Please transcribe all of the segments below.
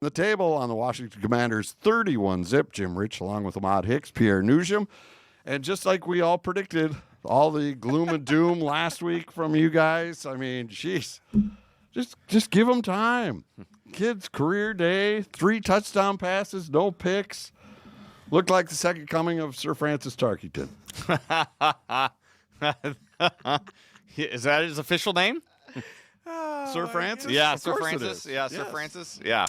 The table on the Washington Commanders 31-zip. Jim Rich along with Ahmad, Hicks, Pierre, Noujaim. And just like we all predicted, all the gloom and doom last week from you guys, I mean, jeez, just give them time. Kid's career day, 3 touchdown passes, no picks. Looked like the second coming of Sir Francis Tarkington. Is that his official name? Sir Francis? Yeah, Of Sir course it Francis. is. Yeah, Sir Yes. Francis. Yeah.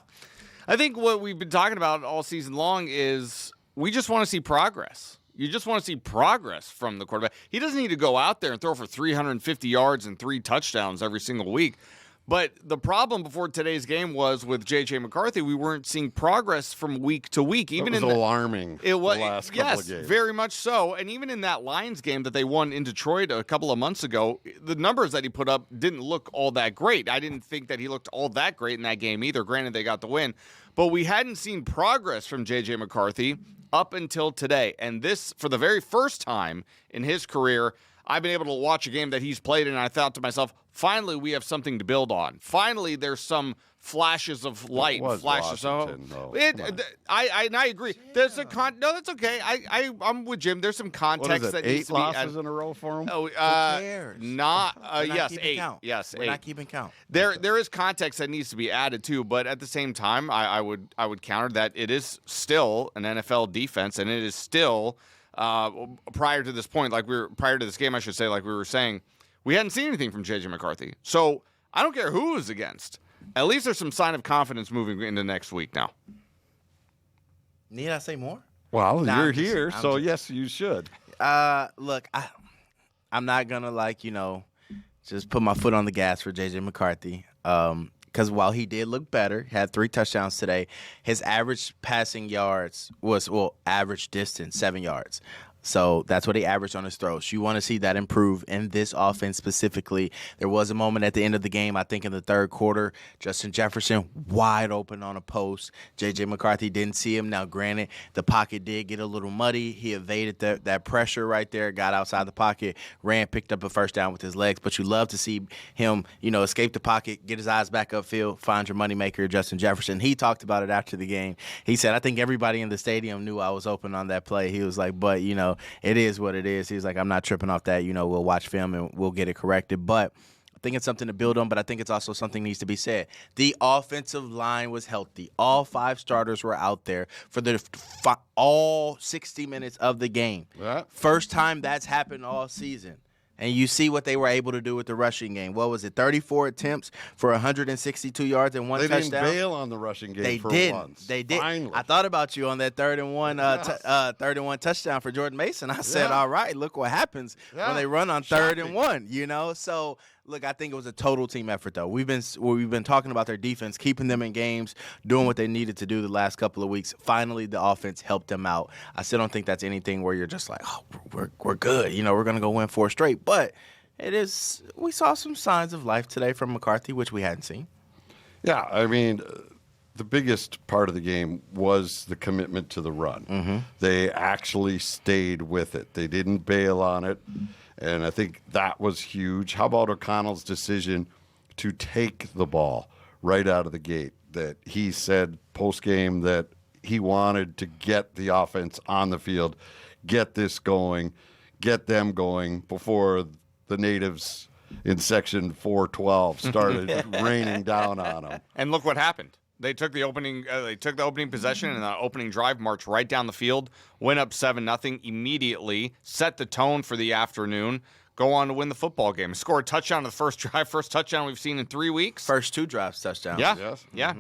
I think what we've been talking about all season long is we just want to see progress. You just want to see progress from the quarterback. He doesn't need to go out there and throw for 350 yards and 3 touchdowns every single week. But the problem before today's game was with J.J. McCarthy, we weren't seeing progress from week to week. Even It was alarming the last couple of games. Yes, very much so. And even in that Lions game that they won in Detroit a couple of months ago, the numbers that he put up didn't look all that great. I didn't think that he looked all that great in that game either. Granted, they got the win. But we hadn't seen progress from J.J. McCarthy up until today. And this, for the very first time in his career, I've been able to watch a game that he's played, and I thought to myself, finally, we have something to build on. Finally, there's some flashes of light, flashes. I agree. There's a no, that's okay. I'm with Jim. There's some context What is it, that 8 needs to be losses added. in a row for him? Oh, Who cares? Yes, 8. Count. Yes, We're 8. not keeping count. There is context that needs to be added too, but at the same time, I would counter that it is still an NFL defense, and it is still prior to this point, prior to this game, I should say, like we were saying, we hadn't seen anything from J.J. McCarthy. So I don't care who is against. At least there's some sign of confidence moving into next week now. Need I say more? Well, Nah, you're I'm just- here, I'm so just- yes, you should. Look, I'm not gonna just put my foot on the gas for J.J. McCarthy. Because while he did look better, had 3 touchdowns today, his average passing yards was, average distance, 7 yards. So that's what he averaged on his throws. You want to see that improve in this offense specifically. There was a moment at the end of the game, I think in the third quarter, Justin Jefferson wide open on a post. J.J. McCarthy didn't see him. Now, granted, the pocket did get a little muddy. He evaded that pressure right there, got outside the pocket, picked up a first down with his legs. But you love to see him, escape the pocket, get his eyes back upfield, find your moneymaker, Justin Jefferson. He talked about it after the game. He said, I think everybody in the stadium knew I was open on that play. He was like, but, it is what it is. He's like, I'm not tripping off that. We'll watch film and we'll get it corrected. But I think it's something to build on, but I think it's also something needs to be said. The offensive line was healthy. All 5 starters were out there for all 60 minutes of the game. Yeah. First time that's happened all season. And you see what they were able to do with the rushing game. What was it, 34 attempps for 162 yards and 1 They touchdown? didn't bail on the rushing game for once. They did. Finally. I thought about you on that 3rd and 1 touchdown for Jordan Mason. I said, all right, look what happens when they run on 3rd and 1, So, look, I think it was a total team effort, though. We've been talking about their defense, keeping them in games, doing what they needed to do the last couple of weeks. Finally, the offense helped them out. I still don't think that's anything where you're just like, oh, we're good. We're going to go win 4 straight. But we saw some signs of life today from McCarthy, which we hadn't seen. Yeah, I mean, the biggest part of the game was the commitment to the run. Mm-hmm. They actually stayed with it. They didn't bail on it, and I think that was huge. How about O'Connell's decision to take the ball right out of the gate? That he said post-game that he wanted to get the offense on the field, get this going, get them going before the natives in Section 412 started raining down on them. And look what happened. They took the opening possession and the opening drive, marched right down the field, went up 7-0 immediately, set the tone for the afternoon, go on to win the football game. Scored a touchdown on the first drive, first touchdown we've seen in 3 weeks. First 2 drives, touchdowns. Yeah, Yes. yeah.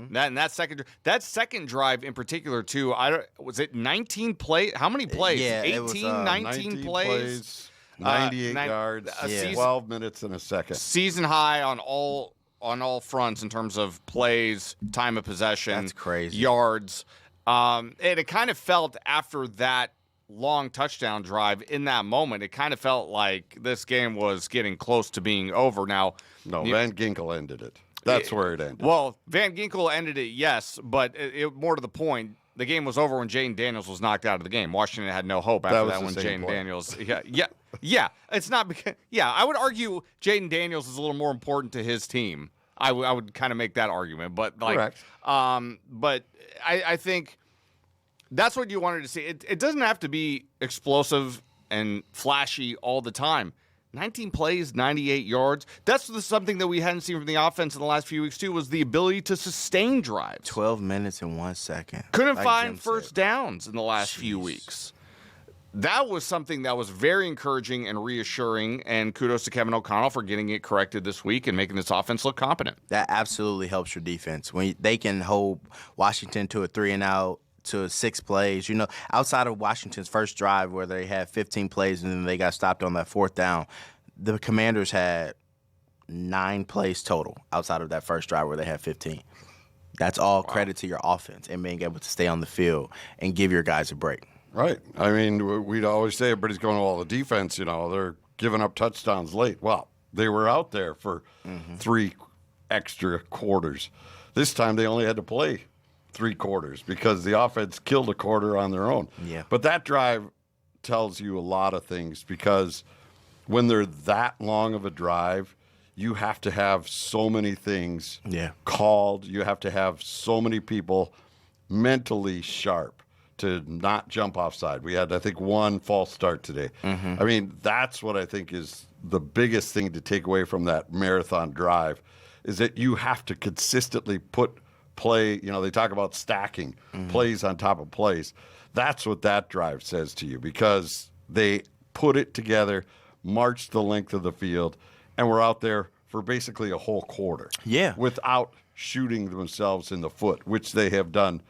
That second drive in particular too. Was it 19 plays? How many plays? Yeah, 18, it was, 19 plays. 98 yards, season- 12 minutes and a second. Season high on all fronts in terms of plays, time of possession, That's crazy. yards. And it kind of felt after that long touchdown drive in that moment, it kind of felt like this game was getting close to being over. Now, No, Van Ginkel ended it. That's where it ended. well, Van Ginkel ended it, yes, but more to the point, the game was over when Jaden Daniels was knocked out of the game. Washington had no hope after was that the when same Jaden play. Daniels. Yeah. It's not because. Yeah, I would argue Jaden Daniels is a little more important to his team. I would kind of make that argument. But like, Correct. but I think that's what you wanted to see. It doesn't have to be explosive and flashy all the time. 19 plays, 98 yards. That's something that we hadn't seen from the offense in the last few weeks, too, was the ability to sustain drives. 12 minutes and 1 second. Couldn't find first downs in the last few Jeez. weeks. That was something that was very encouraging and reassuring, and kudos to Kevin O'Connell for getting it corrected this week and making this offense look competent. That absolutely helps your defense. When they can hold Washington to a 3-and-out, to 6 plays. You know, outside of Washington's first drive where they had 15 plays and then they got stopped on that 4th down, the Commanders had 9 plays total outside of that first drive where they had 15. That's all credit to your offense and being able to stay on the field and give your guys a break. Right. I mean, we'd always say everybody's going, well, the defense, you know, they're giving up touchdowns late. Well, they were out there for 3 extra quarters. This time they only had to play 3 quarters because the offense killed a quarter on their own. Yeah. But that drive tells you a lot of things because when they're that long of a drive, you have to have so many things called. You have to have so many people mentally sharp to not jump offside. We had, I think, 1 false start today. I mean, that's what I think is the biggest thing to take away from that marathon drive is that you have to consistently put play, you know, they talk about stacking plays on top of plays. That's what that drive says to you because they put it together, marched the length of the field, and were out there for basically a whole quarter. Yeah. Without shooting themselves in the foot, which they have done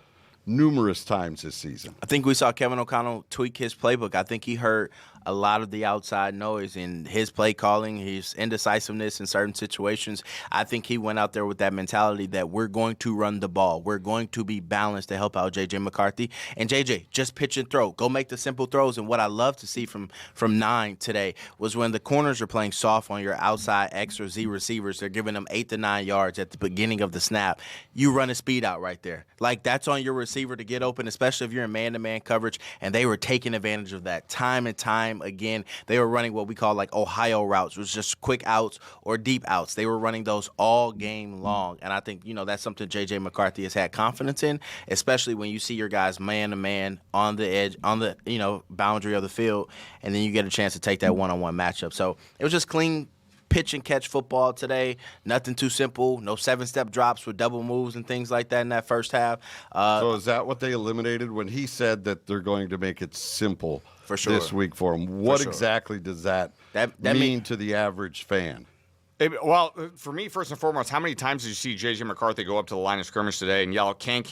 numerous times this season. I think we saw Kevin O'Connell tweak his playbook. I think he heard a lot of the outside noise in his play calling, his indecisiveness in certain situations. I think he went out there with that mentality that we're going to run the ball. We're going to be balanced to help out J.J. McCarthy. And J.J., just pitch and throw. Go make the simple throws. And what I love to see from 9 today was when the corners are playing soft on your outside X or Z receivers, they're giving them 8 to 9 yards at the beginning of the snap. You run a speed out right there. Like, that's on your receiver to get open, especially if you're in man-to-man coverage. And they were taking advantage of that time and time again. They were running what we call like Ohio routes, which was just quick outs or deep outs. They were running those all game long. And I think, you know, that's something J.J. McCarthy has had confidence in, especially when you see your guys man-to-man on the edge, on the, you know, boundary of the field, and then you get a chance to take that one-on-one matchup. So it was just clean pitch and catch football today. Nothing too simple. No 7-step drops with double moves and things like that in that first half. So is that what they eliminated when he said that they're going to make it simple for sure this week for him? What exactly does that mean to the average fan? Well, for me, first and foremost, how many times did you see J.J. McCarthy go up to the line of scrimmage today and yell, can,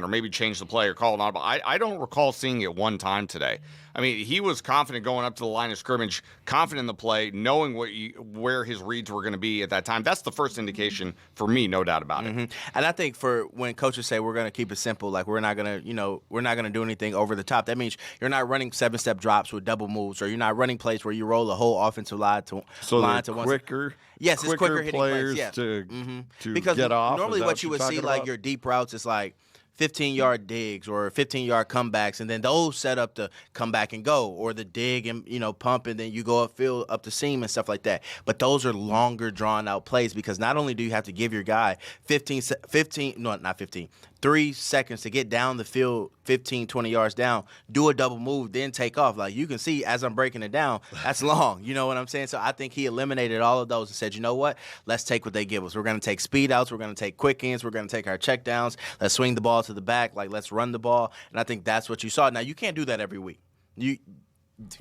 or maybe change the play or call an audible? I don't recall seeing it one time today. I mean, he was confident going up to the line of scrimmage, confident in the play, knowing where his reads were going to be at that time. That's the first indication for me, no doubt about it. And I think for when coaches say we're going to keep it simple, like we're not going to do anything over the top, that means you're not running 7-step drops with double moves, or you're not running plays where you roll the whole offensive line to one quicker. Yes, it's quicker hitting players plays. Yeah. to because get off. Normally, what you would see, like your deep routes, is like 15-yard digs or 15-yard comebacks, and then those set up to come back and go, or the dig and pump, and then you go upfield up the seam and stuff like that. But those are longer, drawn-out plays because not only do you have to give your guy 3 seconds to get down the field 15, 20 yards down, do a double move, then take off. Like you can see as I'm breaking it down, that's long. You know what I'm saying? So I think he eliminated all of those and said, you know what? Let's take what they give us. We're going to take speed outs. We're going to take quick ins. We're going to take our check downs. Let's swing the ball to the back. Like, let's run the ball. And I think that's what you saw. Now, you can't do that every week.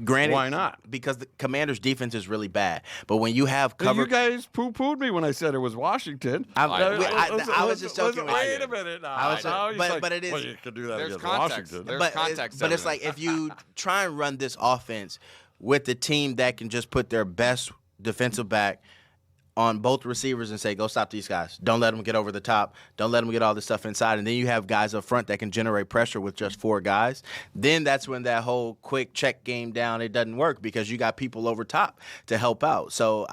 Granted, why not? Because the Commanders' defense is really bad. But when you have cover, you guys pooed me when I said it was Washington. I was just joking. Wait a minute. But it is. Well, you can do that There's against context. Washington. There's context. But it's like if you try and run this offense with the team that can just put their best defensive back on both receivers and say, go stop these guys. Don't let them get over the top. Don't let them get all this stuff inside. And then you have guys up front that can generate pressure with just 4 guys. Then that's when that whole quick check game down, it doesn't work because you got people over top to help out. So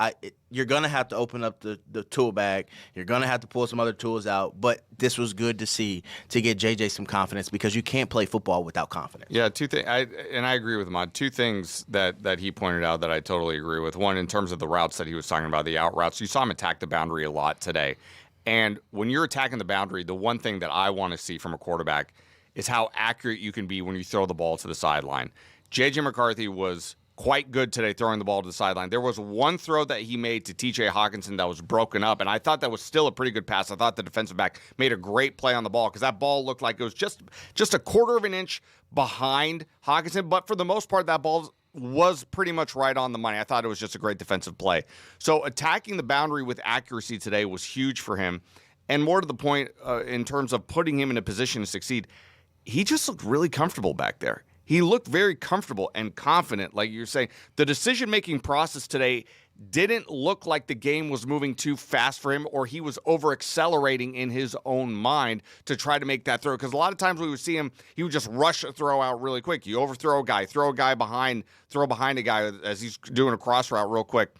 you're going to have to open up the tool bag. You're going to have to pull some other tools out. But this was good to see, to get JJ some confidence, because you can't play football without confidence. Yeah, 2 things. I agree with Ahmad. 2 things that he pointed out that I totally agree with. One, in terms of the routes that he was talking about, the out routes. You saw him attack the boundary a lot today. And when you're attacking the boundary, the one thing that I want to see from a quarterback is how accurate you can be when you throw the ball to the sideline. J.J. McCarthy was quite good today throwing the ball to the sideline. There was one throw that he made to T.J. Hawkinson that was broken up, and I thought that was still a pretty good pass. I thought the defensive back made a great play on the ball because that ball looked like it was just a quarter of an inch behind Hawkinson, but for the most part, that ball was pretty much right on the money. I thought it was just a great defensive play. So attacking the boundary with accuracy today was huge for him, and more to the point, in terms of putting him in a position to succeed, he just looked really comfortable back there. He looked very comfortable and confident, like you're saying. The decision-making process today didn't look like the game was moving too fast for him or he was over-accelerating in his own mind to try to make that throw. Because a lot of times we would see him, he would just rush a throw out really quick. You overthrow a guy, throw a guy behind, throw behind a guy as he's doing a cross route real quick.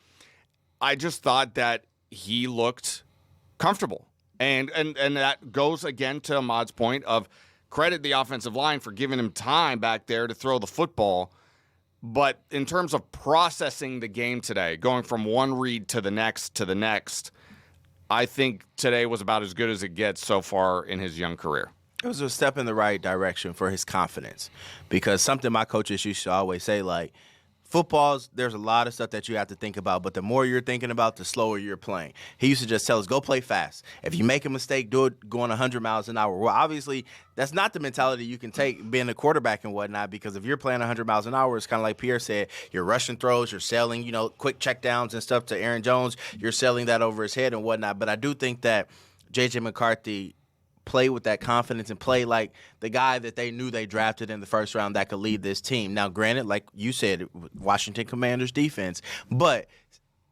I just thought that he looked comfortable. And that goes again to Ahmad's point of credit the offensive line for giving him time back there to throw the football. But in terms of processing the game today, going from one read to the next, I think today was about as good as it gets so far in his young career. It was a step in the right direction for his confidence, because something my coaches used to always say, like, footballs, there's a lot of stuff that you have to think about, but the more you're thinking about, the slower you're playing. He used to just tell us, go play fast. If you make a mistake, do it going 100 miles an hour. Well, obviously, that's not the mentality you can take being a quarterback and whatnot, because if you're playing 100 miles an hour, it's kind of like Pierre said, you're rushing throws, you're selling, quick checkdowns and stuff to Aaron Jones. You're selling that over his head and whatnot. But I do think that J.J. McCarthy play with that confidence and play like the guy that they knew they drafted in the first round that could lead this team. Now, granted, like you said, Washington Commanders defense, but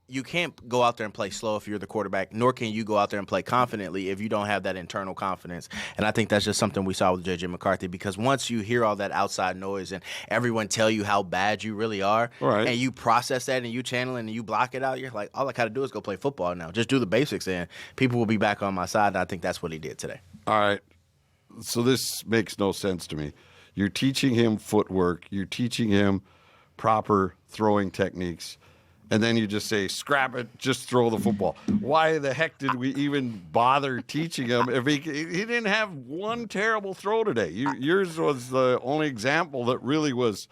you can't go out there and play slow if you're the quarterback, nor can you go out there and play confidently if you don't have that internal confidence. And I think that's just something we saw with J.J. McCarthy, because once you hear all that outside noise and everyone tell you how bad you really are, right, and you process that and you channel it and you block it out, you're like, all I got to do is go play football now. Just do the basics and people will be back on my side, and I think that's what he did today. All right. So this makes no sense to me. You're teaching him footwork. You're teaching him proper throwing techniques. And then you just say, scrap it, just throw the football. Why the heck did we even bother teaching him if he didn't have one terrible throw today? Yours was the only example that really was,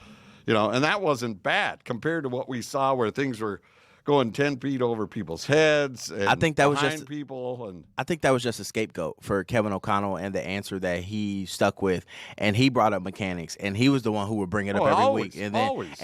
and that wasn't bad compared to what we saw where things were going 10 feet over people's heads and I think that was just people. And I think that was just a scapegoat for Kevin O'Connell and the answer that he stuck with. And he brought up mechanics, and he was the one who would bring it up every week. And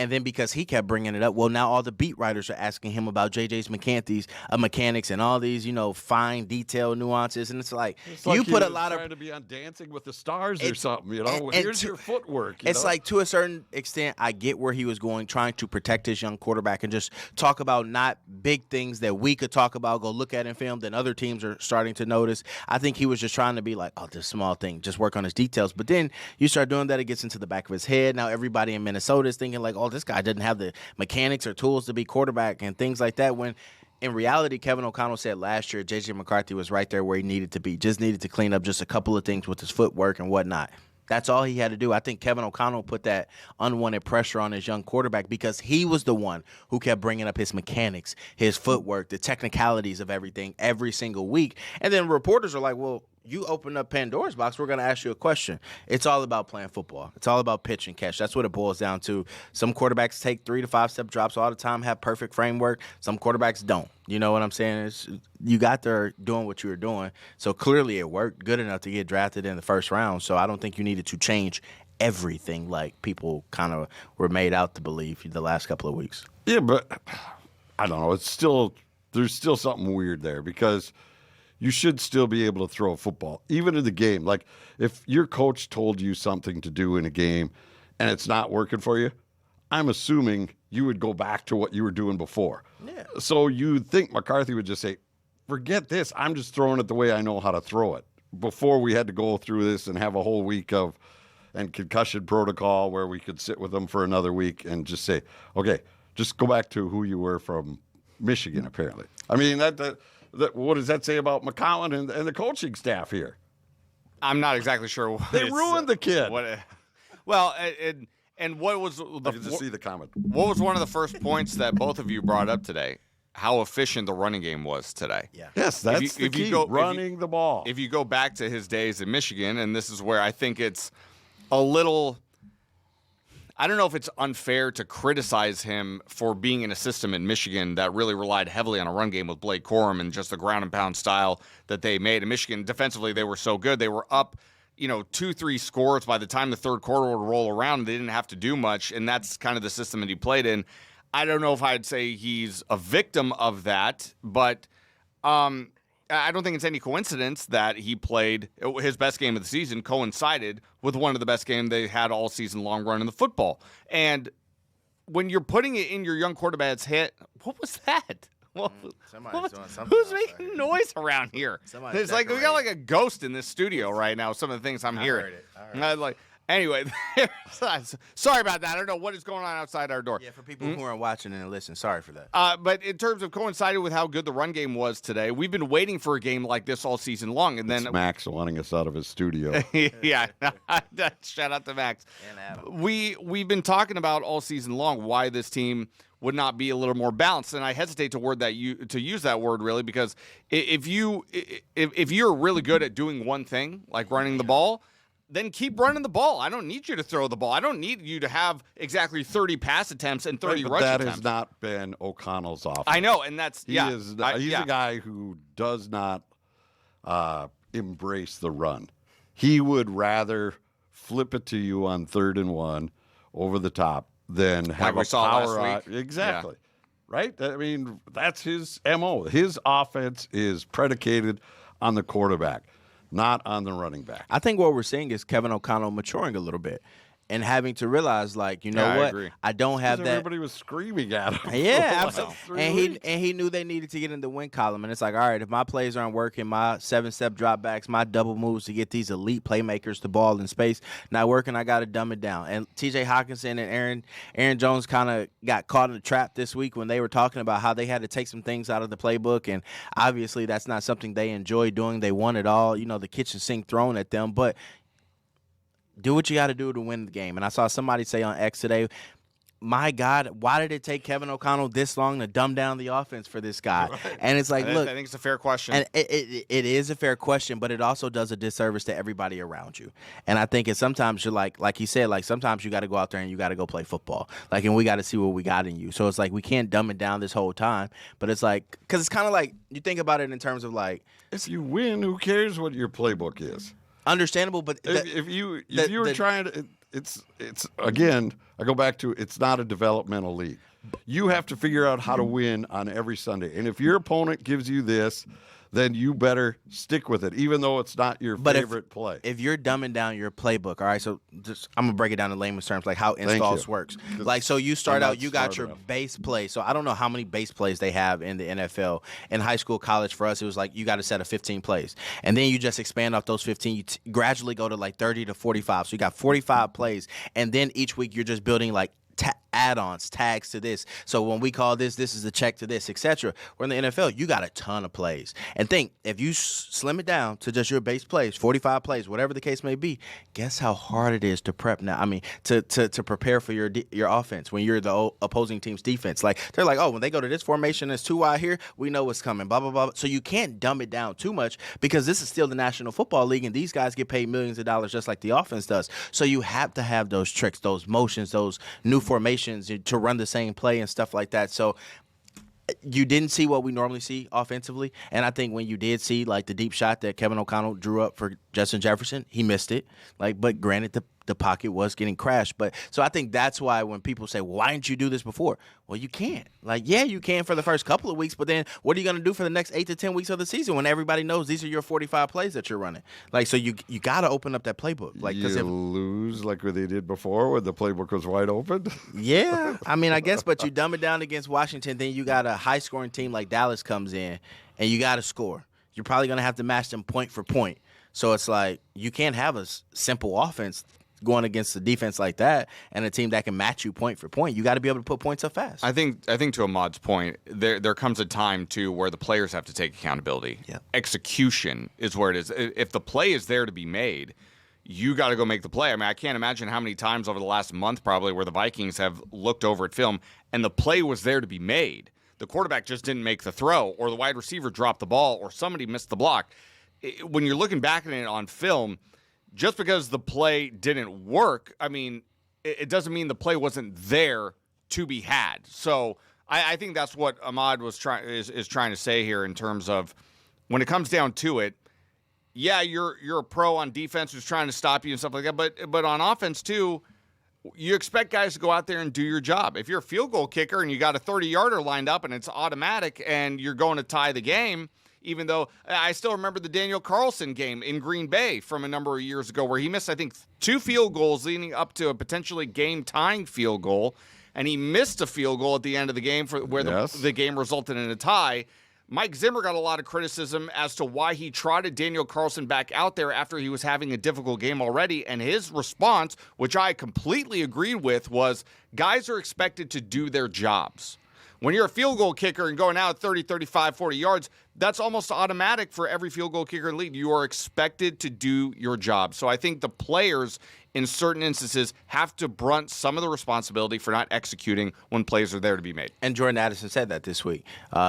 then because he kept bringing it up, well, now all the beat writers are asking him about JJ's mechanics and all these, fine detail nuances. And it's like you put a lot of trying to be on Dancing with the Stars or something. Here's your footwork. It's like, to a certain extent, I get where he was going, trying to protect his young quarterback and just talk about not big things that we could talk about, go look at in film that other teams are starting to notice. I think he was just trying to be like, oh, this small thing, just work on his details. But then you start doing that, it gets into the back of his head. Now everybody in Minnesota is thinking like, oh, this guy doesn't have the mechanics or tools to be quarterback and things like that, when in reality, Kevin O'Connell said last year J.J. McCarthy was right there where he needed to be, just needed to clean up just a couple of things with his footwork and whatnot. That's all he had to do. I think Kevin O'Connell put that unwanted pressure on his young quarterback because he was the one who kept bringing up his mechanics, his footwork, the technicalities of everything every single week. And then reporters are like, well, you open up Pandora's box, we're going to ask you a question. It's all about playing football. It's all about pitch and catch. That's what it boils down to. Some quarterbacks take 3 to 5 step drops all the time, have perfect framework. Some quarterbacks don't. You know what I'm saying? You got there doing what you were doing. So clearly it worked good enough to get drafted in the first round. So I don't think you needed to change everything like people kind of were made out to believe the last couple of weeks. Yeah, but I don't know. There's still something weird there because you should still be able to throw a football, even in the game. Like, if your coach told you something to do in a game and it's not working for you, I'm assuming you would go back to what you were doing before. Yeah. So you'd think McCarthy would just say, forget this, I'm just throwing it the way I know how to throw it. Before we had to go through this and have a whole week and concussion protocol where we could sit with them for another week and just say, okay, just go back to who you were from Michigan, apparently. I mean, what does that say about McCollin and the coaching staff here? I'm not exactly sure. They ruined the kid. And what was I can just see the comment. What was one of the first points that both of you brought up today? how efficient the running game was today. Yeah. Yes, that's the key, running the ball. If you go back to his days in Michigan, and this is where I think it's a little – I don't know if it's unfair to criticize him for being in a system in Michigan that really relied heavily on a run game with Blake Corum and just the ground and pound style that they made. In Michigan, defensively, they were so good. They were up, 2-3 scores by the time the third quarter would roll around. They didn't have to do much, and that's kind of the system that he played in. I don't know if I'd say he's a victim of that, but I don't think it's any coincidence that he played his best game of the season coincided with one of the best games they had all season long running the football. And when you're putting it in your young quarterback's head, what was that? Who's making noise around here? It's like we got like a ghost in this studio right now. Some of the things I'm hearing. I heard it. Anyway, sorry about that. I don't know what is going on outside our door. Yeah, for people who aren't watching and listening, sorry for that. But in terms of coinciding with how good the run game was today, we've been waiting for a game like this all season long. And then Max wanting us out of his studio. Yeah, shout out to Max. And Adam. We've been talking about all season long why this team would not be a little more balanced, and I hesitate to use that word really, because if you're really good at doing one thing like running the ball, then keep running the ball. I don't need you to throw the ball. I don't need you to have exactly 30 pass attempts and 30 rush attempts. That has not been O'Connell's offense. I know, and that's he's a guy who does not embrace the run. He would rather flip it to you on 3rd and 1 over the top than have we a saw power last week. Exactly. Yeah. Right? I mean, that's his MO. His offense is predicated on the quarterback, not on the running back. I think what we're seeing is Kevin O'Connell maturing a little bit and having to realize, like, what? I agree. I don't have that. Everybody was screaming at him. Yeah, absolutely. And he knew they needed to get in the win column. And it's like, all right, if my plays aren't working, my 7-step dropbacks, my double moves to get these elite playmakers to ball in space not working, I got to dumb it down. And T.J. Hawkinson and Aaron Jones kind of got caught in a trap this week when they were talking about how they had to take some things out of the playbook. And obviously that's not something they enjoy doing. They want it all, the kitchen sink thrown at them. But do what you got to do to win the game. And I saw somebody say on X today, my God, why did it take Kevin O'Connell this long to dumb down the offense for this guy? Right. And it's like, look. I think it's a fair question. And it is a fair question, but it also does a disservice to everybody around you. And I think it's sometimes you're like he said, like sometimes you got to go out there and you got to go play football. Like, and we got to see what we got in you. So it's like we can't dumb it down this whole time. But it's like, because it's kind of like, you think about it in terms of like. If you win, who cares what your playbook is? Understandable, but if you were trying to, it's again. I go back to it's not a developmental league. You have to figure out how to win on every Sunday, and if your opponent gives you this, then you better stick with it, even though it's not your favorite play. If you're dumbing down your playbook, all right, so I'm going to break it down in layman's terms, like how installs works. Like, so you start out, you got your base play. So I don't know how many base plays they have in the NFL. In high school, college, for us, it was like you got a set of 15 plays. And then you just expand off those 15. You gradually go to like 30 to 45. So you got 45 plays. And then each week you're just building like add-ons, tags to this. So when we call this is a check to this, etc. We're in the NFL, you got a ton of plays. And think, if you slim it down to just your base plays, 45 plays, whatever the case may be, guess how hard it is to prep now. I mean, to prepare for your offense when you're the opposing team's defense. Like, they're like, oh, when they go to this formation, it's 2 wide here, we know what's coming, blah, blah, blah. So you can't dumb it down too much because this is still the National Football League, and these guys get paid millions of dollars just like the offense does. So you have to have those tricks, those motions, those new formations to run the same play and stuff like that. So you didn't see what we normally see offensively. And I think when you did see like the deep shot that Kevin O'Connell drew up for Justin Jefferson, he missed it. Like, but granted, the pocket was getting crashed. But so I think that's why when people say, well, why didn't you do this before? Well, you can't. Like, yeah, you can for the first couple of weeks, but then what are you going to do for the next 8 to 10 weeks of the season when everybody knows these are your 45 plays that you're running? Like, so you got to open up that playbook. Like, you lose like what they did before when the playbook was wide open? Yeah. I mean, I guess, but you dumb it down against Washington, then you got a high-scoring team like Dallas comes in, and you got to score. You're probably going to have to match them point for point. So it's like you can't have a simple offense going against a defense like that and a team that can match you point for point. You got to be able to put points up fast. I think to Ahmad's point, there comes a time too where the players have to take accountability. Yeah. Execution is where it is. If the play is there to be made, you got to go make the play. I mean, I can't imagine how many times over the last month probably where the Vikings have looked over at film and the play was there to be made. the quarterback just didn't make the throw, or the wide receiver dropped the ball, or somebody missed the block. When you're looking back at it on film, just because the play didn't work, I mean, it doesn't mean the play wasn't there to be had. So I think that's what Ahmad is trying to say here in terms of when it comes down to it. Yeah, you're a pro on defense who's trying to stop you and stuff like that, but on offense too, you expect guys to go out there and do your job. If you're a field goal kicker and you got a 30-yarder lined up and it's automatic and you're going to tie the game, even though I still remember the Daniel Carlson game in Green Bay from a number of years ago where he missed, I think, 2 field goals leading up to a potentially game-tying field goal, and he missed a field goal at the end of the game where the game resulted in a tie. Mike Zimmer got a lot of criticism as to why he trotted Daniel Carlson back out there after he was having a difficult game already, and his response, which I completely agreed with, was guys are expected to do their jobs. When you're a field goal kicker and going out 30, 35, 40 yards, that's almost automatic for every field goal kicker in the league. You are expected to do your job. So I think the players, in certain instances, have to brunt some of the responsibility for not executing when plays are there to be made. And Jordan Addison said that this week.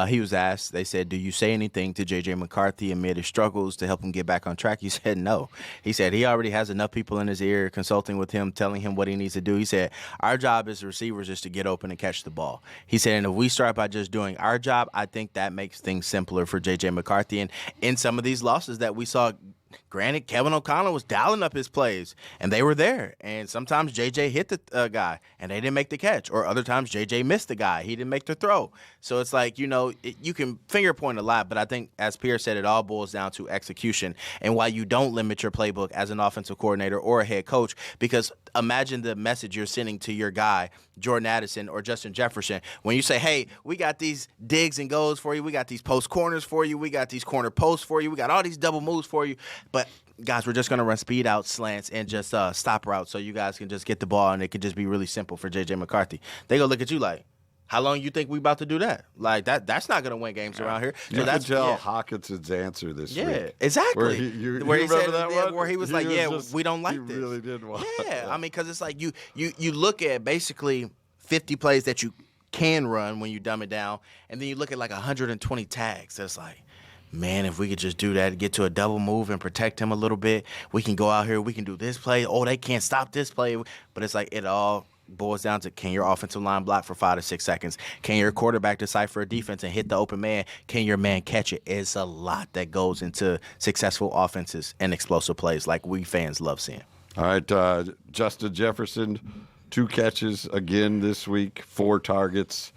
He was asked, they said, do you say anything to J.J. McCarthy amid his struggles to help him get back on track? He said no. He said he already has enough people in his ear consulting with him, telling him what he needs to do. He said, our job as receivers is to get open and catch the ball. He said, and if we start by just doing our job, I think that makes things simpler for J.J. McCarthy. And in some of these losses that we saw, granted, Kevin O'Connell was dialing up his plays, and they were there. And sometimes J.J. hit the guy, and they didn't make the catch. Or other times J.J. missed the guy. He didn't make the throw. So it's like, you can finger point a lot, but I think, as Pierre said, it all boils down to execution and why you don't limit your playbook as an offensive coordinator or a head coach. Because imagine the message you're sending to your guy, Jordan Addison or Justin Jefferson, when you say, hey, we got these digs and goes for you. We got these post corners for you. We got these corner posts for you. We got all these double moves for you. But guys, we're just going to run speed out, slants, and just stop routes so you guys can just get the ball, and it could just be really simple for J.J. McCarthy. They go look at you like, how long you think we about to do that? Like, that's not going to win games around here. So you that's could tell Hawkinson's answer this week. Yeah, exactly. Where you he remember said, that one? Where he was like, we don't like he this. He really did want Yeah, I mean, because it's like you look at basically 50 plays that you can run when you dumb it down, and then you look at like 120 tags. That's like, man, if we could just do that, get to a double move and protect him a little bit, we can go out here, we can do this play. Oh, they can't stop this play. But it's like it all boils down to, can your offensive line block for 5 to 6 seconds? Can your quarterback decipher a defense and hit the open man? Can your man catch it? It's a lot that goes into successful offenses and explosive plays like we fans love seeing. All right, Justin Jefferson, 2 catches again this week, 4 targets.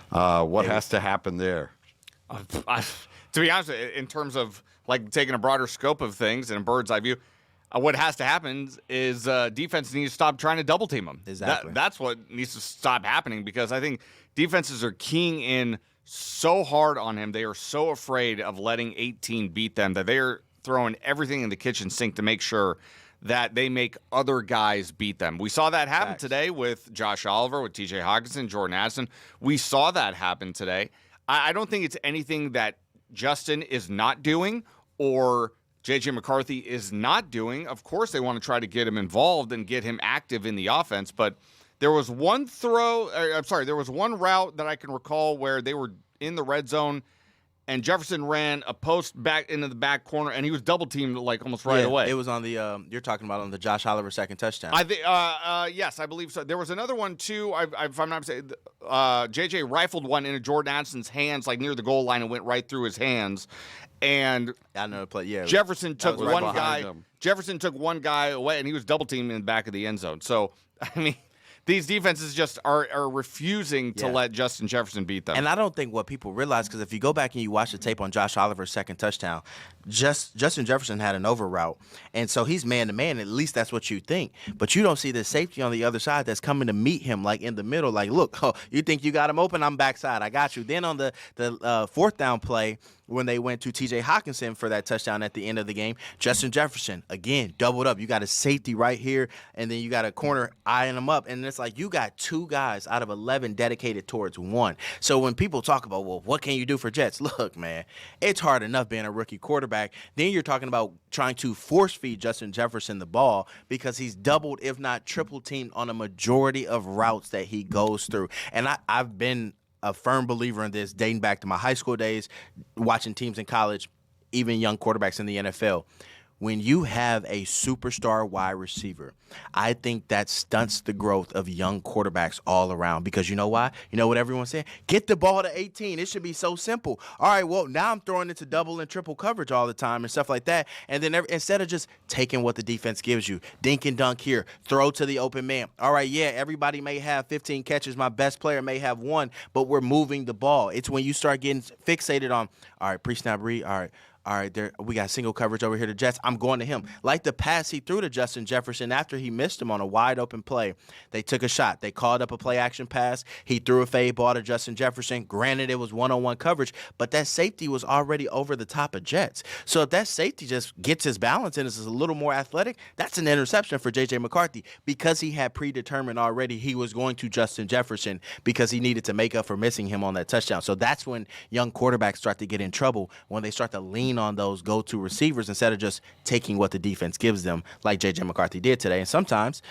What has to happen there? To be honest, in terms of like taking a broader scope of things and a bird's eye view, what has to happen is defense needs to stop trying to double team them. Exactly. That's what needs to stop happening, because I think defenses are keying in so hard on him. They are so afraid of letting 18 beat them that they're throwing everything in the kitchen sink to make sure that they make other guys beat them. We saw that happen today with Josh Oliver, with TJ Hockenson, Jordan Addison. We saw that happen today. I don't think it's anything that Justin is not doing or J.J. McCarthy is not doing. Of course, they want to try to get him involved and get him active in the offense. But there was one there was one route that I can recall where they were in the red zone and Jefferson ran a post back into the back corner, and he was double teamed like almost right away. It was on the you're talking about on the Josh Oliver second touchdown. I think yes, I believe so. There was another one too. If I'm not mistaken, JJ rifled one into Jordan Addison's hands, like near the goal line, and went right through his hands. And I know the play. Yeah, Jefferson took right one guy. him. Jefferson took one guy away, and he was double teamed in the back of the end zone. So I mean, these defenses just are refusing to let Justin Jefferson beat them. And I don't think what people realize, because if you go back and you watch the tape on Josh Oliver's second touchdown, Justin Jefferson had an over route. And so he's man-to-man. At least that's what you think. But you don't see the safety on the other side that's coming to meet him, like in the middle. Like, look, you think you got him open? I'm backside. I got you. Then on the fourth down play, when they went to T.J. Hockenson for that touchdown at the end of the game, Justin Jefferson, again, doubled up. You got a safety right here, and then you got a corner eyeing him up. And it's like you got 2 guys out of 11 dedicated towards one. So when people talk about, well, what can you do for Jets? Look, man, it's hard enough being a rookie quarterback. Then you're talking about trying to force feed Justin Jefferson the ball because he's doubled, if not triple teamed, on a majority of routes that he goes through. And I've been a firm believer in this dating back to my high school days, watching teams in college, even young quarterbacks in the NFL. When you have a superstar wide receiver, I think that stunts the growth of young quarterbacks all around. Because you know why? You know what everyone's saying? Get the ball to 18. It should be so simple. All right, well, now I'm throwing into double and triple coverage all the time and stuff like that. And then instead of just taking what the defense gives you, dink and dunk here, throw to the open man. All right, yeah, everybody may have 15 catches. My best player may have 1, but we're moving the ball. It's when you start getting fixated on, all right, pre-snap read, all right, we got single coverage over here to Jets. I'm going to him. Like the pass he threw to Justin Jefferson after he missed him on a wide open play. They took a shot. They called up a play action pass. He threw a fade ball to Justin Jefferson. Granted, it was one-on-one coverage, but that safety was already over the top of Jets. So if that safety just gets his balance and is a little more athletic, that's an interception for J.J. McCarthy because he had predetermined already he was going to Justin Jefferson because he needed to make up for missing him on that touchdown. So that's when young quarterbacks start to get in trouble, when they start to lean on those go-to receivers instead of just taking what the defense gives them like J.J. McCarthy did today. And sometimes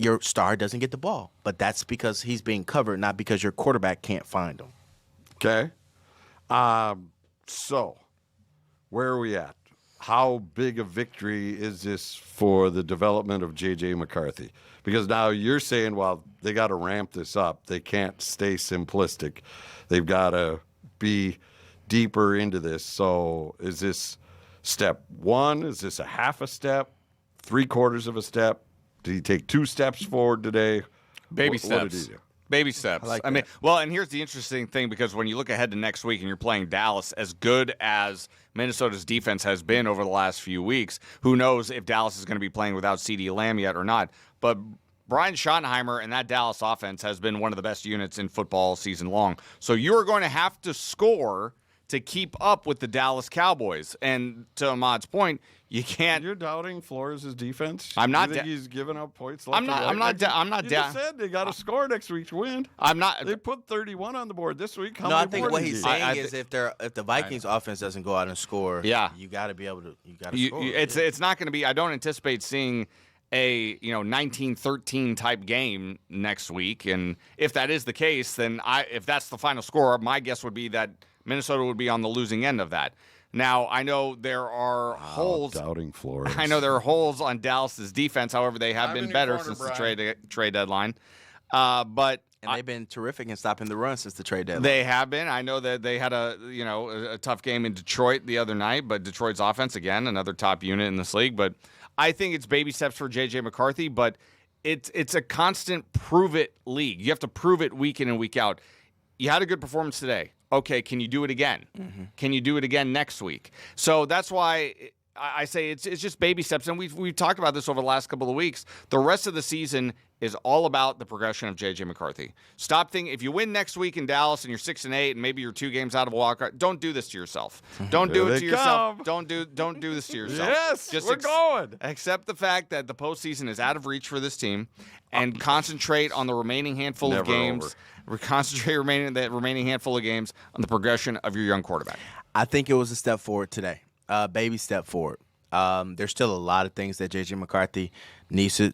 your star doesn't get the ball, but that's because he's being covered, not because your quarterback can't find him. Okay. So where are we at? How big a victory is this for the development of J.J. McCarthy? Because now you're saying, well, they got to ramp this up. They can't stay simplistic. They've got to be deeper into this. So is this step 1? Is this a half a step? 3/4 of a step? Did he take 2 steps forward today? Baby What steps. did he do? Baby steps. I mean, well, and here's the interesting thing, because when you look ahead to next week and you're playing Dallas, as good as Minnesota's defense has been over the last few weeks, who knows if Dallas is going to be playing without CeeDee Lamb yet or not. But Brian Schottenheimer and that Dallas offense has been one of the best units in football season long. So you are going to have to score to keep up with the Dallas Cowboys. And to Ahmad's point, you can't. You're doubting Flores' defense? I'm not. You think he's giving up points left I'm not. and right? I'm not. You just said they got to score next week to win. I'm not. They put 31 on the board this week. How No, I many think more what did he's he get? saying is if the Vikings offense doesn't go out and score, Yeah. you got to be able to. You got to score. It's not going to be. I don't anticipate seeing a 19-13 type game next week. And if that is the case, then if that's the final score, my guess would be that Minnesota would be on the losing end of that. Now, I know there are holes. Doubting Flores. I know there are holes on Dallas's defense. However, they have I'm been in your better corner, since Brian. the trade deadline. But And they've been terrific in stopping the run since the trade deadline. they have been. I know that they had a tough game in Detroit the other night, but Detroit's offense, again, another top unit in this league. But I think it's baby steps for J.J. McCarthy, but it's a constant prove-it league. You have to prove it week in and week out. You had a good performance today. Okay, can you do it again? Mm-hmm. Can you do it again next week? So that's why I say it's just baby steps. And we've talked about this over the last couple of weeks. The rest of the season is all about the progression of J.J. McCarthy. Stop thinking, if you win next week in Dallas and you're 6-8 and maybe you're 2 games out of a wild card, don't do this to yourself. Don't do it to yourself. Don't do this to yourself. Yes, we're going. Accept the fact that the postseason is out of reach for this team and concentrate on the remaining handful of Never games. over. Concentrate that remaining handful of games on the progression of your young quarterback. I think it was a step forward today. Baby step forward. There's still a lot of things that J.J. McCarthy needs to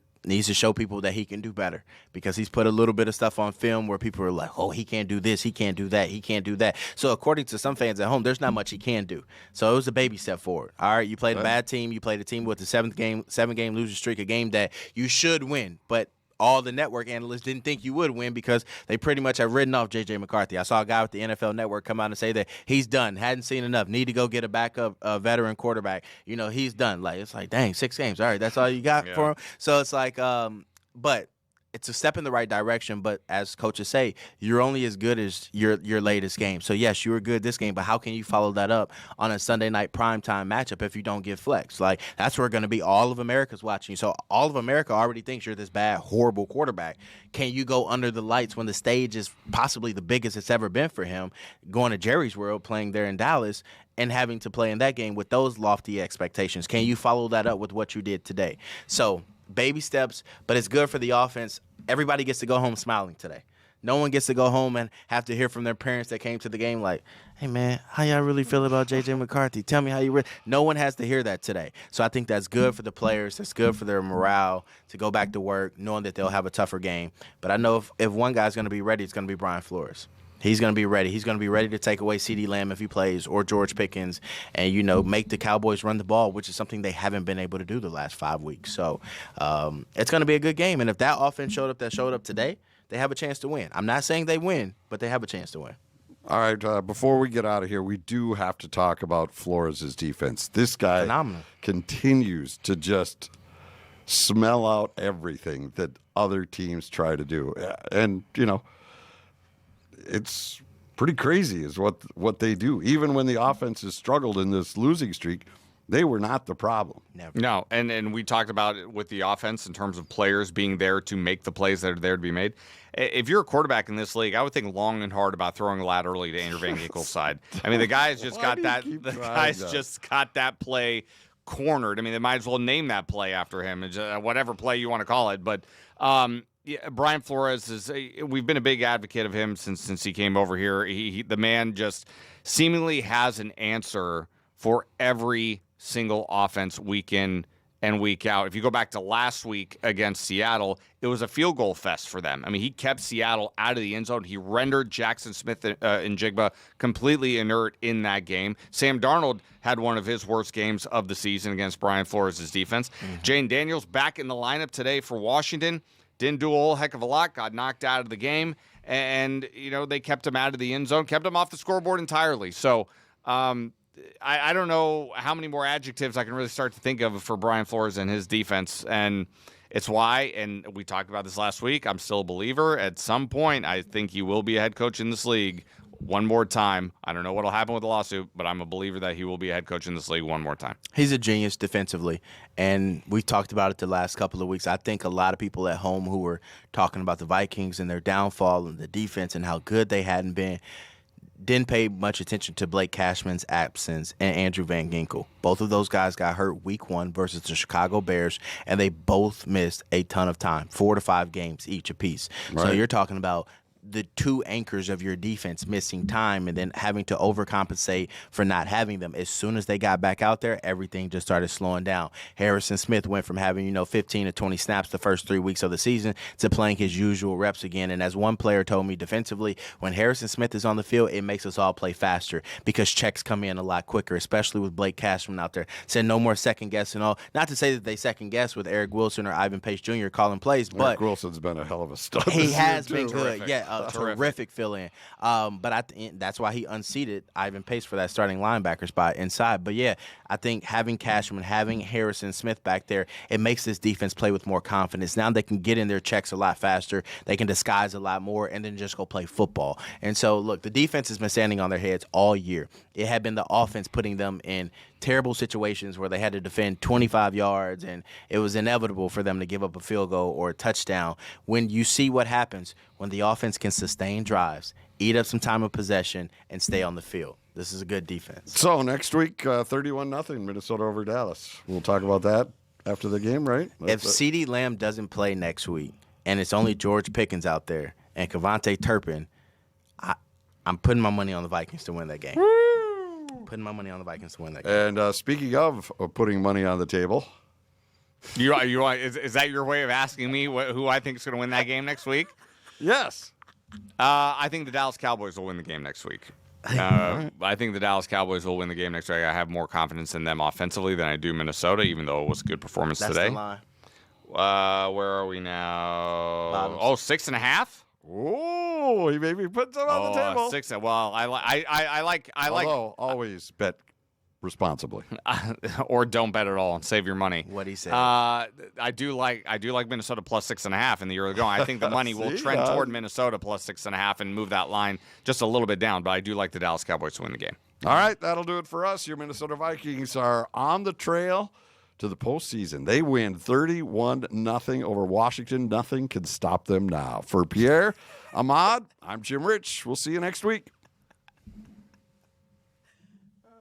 show people that he can do better, because he's put a little bit of stuff on film where people are like, oh, he can't do this, he can't do that, he can't do that. So according to some fans at home, there's not much he can do. So it was a baby step forward. All right, you played a bad team. You played a team with the 7-game losing streak, a game that you should win, but all the network analysts didn't think you would win because they pretty much have written off J.J. McCarthy. I saw a guy with the NFL Network come out and say that he's done, hadn't seen enough, need to go get a backup veteran quarterback. He's done. Like, it's like, dang, 6 games. All right, that's all you got for him. So it's like, but it's a step in the right direction. But as coaches say, you're only as good as your latest game. So yes, you were good this game, but how can you follow that up on a Sunday night primetime matchup if you don't get flex? Like, that's where going to be all of America's watching. So all of America already thinks you're this bad, horrible quarterback. Can you go under the lights when the stage is possibly the biggest it's ever been for him, going to Jerry's World, playing there in Dallas, and having to play in that game with those lofty expectations? Can you follow that up with what you did today? So baby steps, but it's good for the offense. Everybody gets to go home smiling today. No one gets to go home and have to hear from their parents that came to the game like, hey, man, how y'all really feel about J.J. McCarthy? Tell me how you really. No one has to hear that today. So I think that's good for the players. That's good for their morale to go back to work knowing that they'll have a tougher game. But I know if one guy's going to be ready, it's going to be Brian Flores. He's going to be ready. He's going to be ready to take away CeeDee Lamb if he plays, or George Pickens, and, make the Cowboys run the ball, which is something they haven't been able to do the last 5 weeks. So it's going to be a good game. And if that offense showed up today, they have a chance to win. I'm not saying they win, but they have a chance to win. All right, before we get out of here, we do have to talk about Flores' defense. This guy Phenomenal. Continues to just smell out everything that other teams try to do. And, it's pretty crazy is what they do. Even when the offense has struggled in this losing streak, they were not the problem. Never. No, and we talked about it with the offense in terms of players being there to make the plays that are there to be made. If you're a quarterback in this league, I would think long and hard about throwing laterally to Andrew Van Ginkel's side. I mean, the guy's just got that. The guy's just got that play cornered. I mean, they might as well name that play after him, whatever play you want to call it. But yeah, Brian Flores we've been a big advocate of him since he came over here. The man just seemingly has an answer for every single offense week in and week out. If you go back to last week against Seattle, it was a field goal fest for them. I mean, he kept Seattle out of the end zone. He rendered Jackson Smith and Jigba completely inert in that game. Sam Darnold had one of his worst games of the season against Brian Flores' defense. Jane Daniels back in the lineup today for Washington. Didn't do a whole heck of a lot. Got knocked out of the game. And, they kept him out of the end zone. Kept him off the scoreboard entirely. So, I don't know how many more adjectives I can really start to think of for Brian Flores and his defense. And it's why, and we talked about this last week, I'm still a believer. At some point, I think he will be a head coach in this league one more time. I don't know what will happen with the lawsuit, but I'm a believer that he will be a head coach in this league one more time. He's a genius defensively, and we talked about it the last couple of weeks. I think a lot of people at home who were talking about the Vikings and their downfall and the defense and how good they hadn't been didn't pay much attention to Blake Cashman's absence and Andrew Van Ginkel. Both of those guys got hurt week 1 versus the Chicago Bears, and they both missed a ton of time, 4 to 5 games each apiece. Right. So you're talking about the 2 anchors of your defense missing time and then having to overcompensate for not having them. As soon as they got back out there, everything just started slowing down. Harrison Smith went from having, 15 to 20 snaps the first 3 weeks of the season to playing his usual reps again. And as one player told me defensively, when Harrison Smith is on the field, it makes us all play faster because checks come in a lot quicker, especially with Blake Cashman out there. Said no more second guessing. Not to say that they second guess with Eric Wilson or Ivan Pace Jr. calling plays, but Eric Wilson's been a hell of a stud. He has been good. Terrific. Yeah. Terrific fill-in. But that's why he unseated Ivan Pace for that starting linebacker spot inside. But, yeah, I think having Cashman, having Harrison Smith back there, it makes this defense play with more confidence. Now they can get in their checks a lot faster. They can disguise a lot more and then just go play football. And so, look, the defense has been standing on their heads all year. It had been the offense putting them in terrible situations where they had to defend 25 yards, and it was inevitable for them to give up a field goal or a touchdown. When you see what happens when the offense can sustain drives, eat up some time of possession, and stay on the field. This is a good defense. So next week, 31-0, Minnesota over Dallas. We'll talk about that after the game, right? If CeeDee Lamb doesn't play next week and it's only George Pickens out there and Kevontae Turpin, I'm putting my money on the Vikings to win that game. Putting my money on the Vikings to win that game. And speaking of putting money on the table, is that your way of asking me who I think is going to win that game next week? yes. I think the Dallas Cowboys will win the game next week. I think the Dallas Cowboys will win the game next week. I have more confidence in them offensively than I do Minnesota, even though it was a good performance That's today. The line. Where are we now? Bottoms. Oh, 6.5. Oh, he made me put some on the table. 6. Well, I like. Although, always bet responsibly. Or don't bet at all and save your money. What he said. I do like Minnesota plus 6.5 in the early going. I think the money will trend toward Minnesota plus 6.5 and move that line just a little bit down. But I do like the Dallas Cowboys to win the game. All right, that'll do it for us. Your Minnesota Vikings are on the trail to the postseason. They win 31-0 over Washington. Nothing can stop them now. For Pierre, Ahmad, I'm Jim Rich. We'll see you next week.